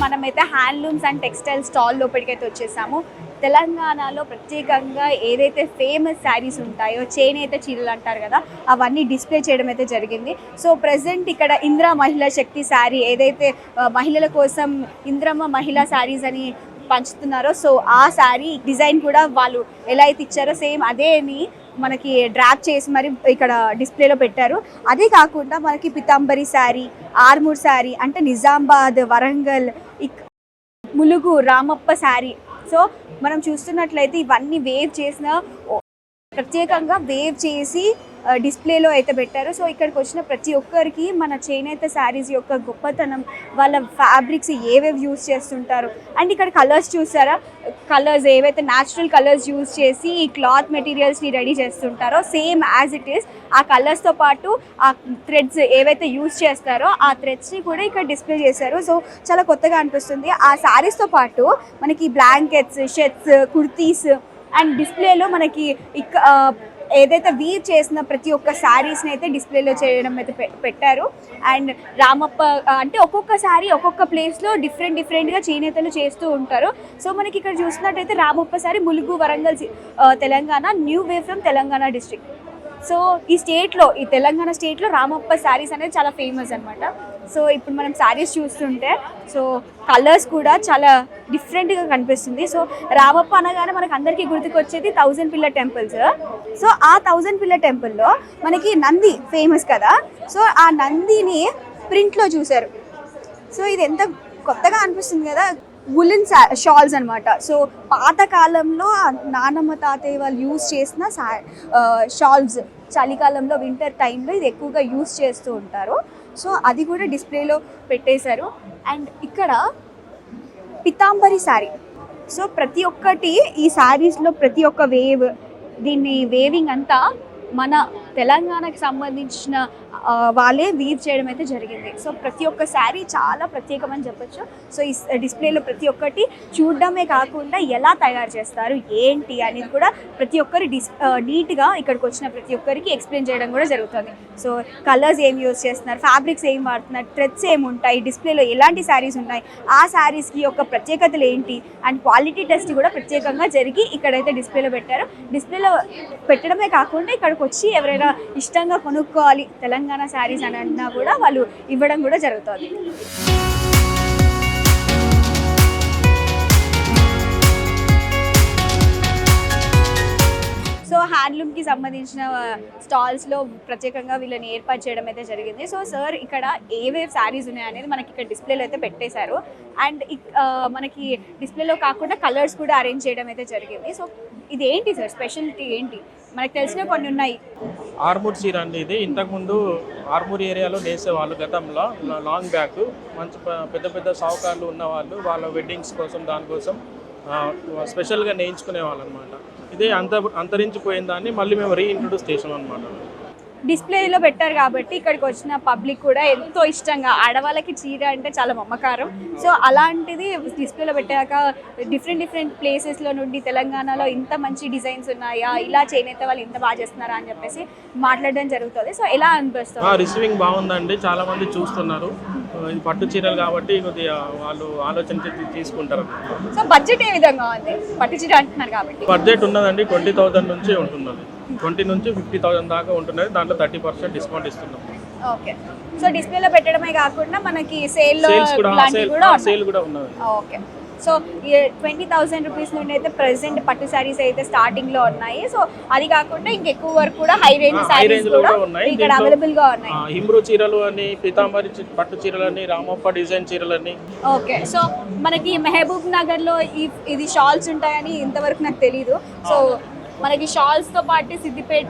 మనమైతే handlooms and textile stall లోపలికైతే వచ్చేసాము. తెలంగాణలో ప్రత్యేకంగా ఏదైతే ఫేమస్ శారీస్ ఉంటాయో చేనేత చీరలు అంటారు కదా, అవన్నీ డిస్ప్లే చేయడం అయితే జరిగింది. సో ప్రజెంట్ ఇక్కడ ఇందిరా మహిళా శక్తి శారీ ఏదైతే మహిళల కోసం ఇందిరమ్మ మహిళా శారీస్ అని పంచుతున్నారో, సో ఆ శారీ డిజైన్ కూడా వాళ్ళు ఎలా అయితే ఇచ్చారో సేమ్ అదేని మనకి డ్రాప్ చేసి మరి ఇక్కడ డిస్ప్లేలో పెట్టారు. అదే కాకుండా మనకి పితాంబరి శారీ, ఆర్మూర్ శారీ అంటే నిజామాబాద్, వరంగల్, ములుగు, రామప్ప శారీ. సో మనం చూస్తున్నట్లయితే ఇవన్నీ వేవ్ చేసిన ప్రత్యేకంగా వేవ్ చేసి డిస్ప్లేలో అయితే పెట్టారు. సో ఇక్కడికి వచ్చిన ప్రతి ఒక్కరికి మన చేనేత శారీస్ యొక్క గొప్పతనం, వాళ్ళ ఫ్యాబ్రిక్స్ ఏవేవి యూజ్ చేస్తుంటారు అండ్ ఇక్కడ కలర్స్ చూసారా, కలర్స్ ఏవైతే న్యాచురల్ కలర్స్ యూజ్ చేసి ఈ క్లాత్ మెటీరియల్స్ని రెడీ చేస్తుంటారో సేమ్ యాజ్ ఇట్ ఈస్ ఆ కలర్స్తో పాటు ఆ థ్రెడ్స్ ఏవైతే యూజ్ చేస్తారో ఆ థ్రెడ్స్ని కూడా ఇక్కడ డిస్ప్లే చేశారు. సో చాలా కొత్తగా అనిపిస్తుంది. ఆ శారీస్తో పాటు మనకి బ్లాంకెట్స్, షర్ట్స్, కుర్తీస్ అండ్ డిస్ప్లేలో మనకి ఏదైతే వీవ్ చేసిన ప్రతి ఒక్క శారీస్ని అయితే డిస్ప్లేలో చేయడం అయితే పెట్టారు. అండ్ రామప్ప అంటే ఒక్కొక్క శారీ ఒక్కొక్క ప్లేస్లో డిఫరెంట్గా చేనేతలు చేస్తూ ఉంటారు. సో మనకి ఇక్కడ చూసినట్టయితే Ramappa sari Mulugu, Warangal, Telangana, new way from Telangana district. So ఈ స్టేట్లో, ఈ తెలంగాణ స్టేట్లో రామప్ప శారీస్ అనేది చాలా ఫేమస్ అనమాట. సో ఇప్పుడు మనం శారీస్ చూస్తుంటే సో కలర్స్ కూడా చాలా డిఫరెంట్గా కనిపిస్తుంది. సో రామప్ప అనగానే మనకు అందరికీ గుర్తుకొచ్చేది 1000 పిల్లర్ టెంపుల్స్. సో ఆ 1000 పిల్లర్ టెంపుల్లో మనకి నంది ఫేమస్ కదా, సో ఆ నందిని ప్రింట్లో చూశారు. సో ఇది ఎంత కొత్తగా అనిపిస్తుంది కదా, వులెన్ షాల్స్ అనమాట. సో పాతకాలంలో నానమ్మ తాతయ్య వాళ్ళు యూజ్ చేసిన షాల్స్, చలికాలంలో వింటర్ టైంలో ఇది ఎక్కువగా యూజ్ చేస్తూ ఉంటారు. సో అది కూడా డిస్ప్లేలో పెట్టేశారు. అండ్ ఇక్కడ పితాంబరి శారీ. సో ప్రతి ఒక్కటి ఈ శారీస్లో ప్రతి ఒక్క వేవ్, దీన్ని వేవింగ్ అంతా మన తెలంగాణకి సంబంధించిన వాళ్ళే వీవ్ చేయడం అయితే జరిగింది. సో ప్రతి ఒక్క శారీ చాలా ప్రత్యేకమని చెప్పొచ్చు. సో ఈ డిస్ప్లేలో ప్రతి ఒక్కటి చూడడమే కాకుండా ఎలా తయారు చేస్తారు ఏంటి అనేది కూడా ప్రతి ఒక్కరు నీట్గా ఇక్కడికి వచ్చిన ప్రతి ఒక్కరికి ఎక్స్ప్లెయిన్ చేయడం కూడా జరుగుతుంది. సో కలర్స్ ఏం యూజ్ చేస్తున్నారు, ఫ్యాబ్రిక్స్ ఏం వాడుతున్నారు, థ్రెడ్స్ ఏముంటాయి, డిస్ప్లేలో ఎలాంటి శారీస్ ఉన్నాయి, ఆ శారీస్కి యొక్క ప్రత్యేకతలు ఏంటి అండ్ క్వాలిటీ టెస్ట్ కూడా ప్రత్యేకంగా జరిగి ఇక్కడైతే డిస్ప్లేలో పెట్టారు. డిస్ప్లేలో పెట్టడమే కాకుండా ఇక్కడికి వచ్చి ఎవరైనా ఇష్టంగా కొనుక్కోవాలి తెలంగాణ శారీస్ అని అన్నా కూడా వాళ్ళు ఇవ్వడం కూడా జరుగుతుంది. సో హ్యాండ్లూమ్కి సంబంధించిన స్టాల్స్లో ప్రత్యేకంగా వీళ్ళని ఏర్పాటు చేయడం అయితే జరిగింది. సో సార్ ఇక్కడ ఏవేవి శారీస్ ఉన్నాయనేది మనకి ఇక్కడ డిస్ప్లేలో అయితే పెట్టేశారు. అండ్ మనకి డిస్ప్లేలో కాకుండా కలర్స్ కూడా అరేంజ్ చేయడం అయితే జరిగింది. సో ఇది ఏంటి సార్ స్పెషాలిటీ ఏంటి? మనకు తెలిసిన కొన్ని ఉన్నాయి. ఆర్మూర్ చీర అండి ఇది. ఇంతకుముందు ఆర్మూర్ ఏరియాలో నేసేవాళ్ళు గతంలో, లాంగ్ బ్యాక్. మంచి పెద్ద పెద్ద సావుకారులు ఉన్నవాళ్ళు వాళ్ళ వెడ్డింగ్స్ కోసం దానికోసం స్పెషల్గా నేయించుకునేవాళ్ళు అనమాట. ఇదే అంతరించిపోయిన దాన్ని మళ్ళీ మేము రీఇంట్రొడ్యూస్ చేసాం అనమాట. డిస్ప్లేలో పెట్టారు కాబట్టి ఇక్కడికి వచ్చిన పబ్లిక్ కూడా ఎంతో ఇష్టంగా, ఆడవాళ్ళకి చీర అంటే చాలా మమకారం. సో అలాంటిది డిస్ప్లేలో పెట్టాక డిఫరెంట్ ప్లేసెస్లో నుండి తెలంగాణలో ఇంత మంచి డిజైన్స్ ఉన్నాయా, ఇలా చేనేత వాళ్ళు ఇంత బాగా చేస్తున్నారా అని చెప్పేసి మాట్లాడడం జరుగుతుంది. సో ఎలా అనిపిస్తుంది? రిసీవింగ్ బాగుందండి, చాలా మంది చూస్తున్నారు. ఇది పట్టు చీరలు కాబట్టి కొద్దిగా వాళ్ళు ఆలోచన తీసుకుంటారు. సో బడ్జెట్ ఏ విధంగా ఉంది? పట్టు చీర అంటున్నారు కాబట్టి బడ్జెట్ ఉన్నదండి 20,000 నుంచి ఉంటున్నది. 20 నుంచి 50,000 దాకా ఉంటున్నది. దాంట్లో 30% డిస్కౌంట్ ఇస్తున్నాం. ఓకే. సో డిస్ప్లేలో పెట్టడమే కాకుండా మనకి సేల్ కూడా ఉన్నది. ఓకే. సో 20,000 రూపీస్ నుండి అయితే ప్రెసెంట్ పట్టు శారీస్ అయితే స్టార్టింగ్లో ఉన్నాయి. సో అది కాకుండా ఇంకెక్కువ వరకు కూడా హై రేంజ్ శారీస్ కూడా ఇక్కడ అవైలబుల్గా ఉన్నాయి. హిమ్రూ చీరలు అని, పీతాంబరి పట్టు చీరలని, రామప్ప డిజైన్ చీరలని. ఓకే. సో మనకి మహబూబ్ నగర్లో ఇది షాల్స్ ఉంటాయని ఇంతవరకు నాకు తెలీదు. సో మనకి షాల్స్తో పాటు సిద్దిపేట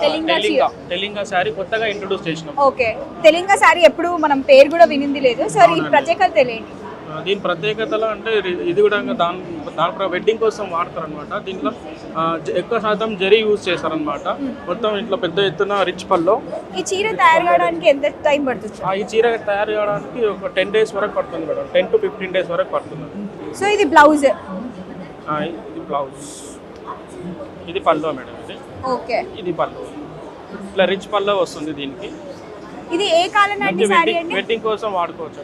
తెలంగాణ శారీ కొత్తగా ఇంట్రొడ్యూస్ చేసినాం. ఓకే. తెలంగాణ శారీ ఎప్పుడు మనం పేరు కూడా వినింది లేదు. సో ఈ ప్రత్యేకత తెలియండి. దీని ప్రత్యేకతలో అంటే ఇది కూడా దాని వెడ్డింగ్ కోసం వాడతారు అనమాట. దీంట్లో ఎక్కువ శాతం జరీ యూజ్ చేస్తారనమాట. మొత్తం ఇంట్లో పెద్ద ఎత్తున రిచ్ పల్లో. ఈ చీర తయారు కావడానికి ఎంత టైం పడుతుంది? ఈ చీర తయారు కావడానికి ఒక 10 days వరకు పడుతుంది మేడం. 10 to 15 days వరకు పడుతుంది. సో ఇది బ్లౌజ్, ఇది బ్లౌజ్, ఇది పల్లో మేడం. ఇది ఓకే. ఇది పల్లో, ఇట్లా రిచ్ పల్లో వస్తుంది దీనికి. ఇది ఏ కాలం నాటి సారీ అండి? వెడ్డింగ్ కోసం వాడుకోవచ్చు.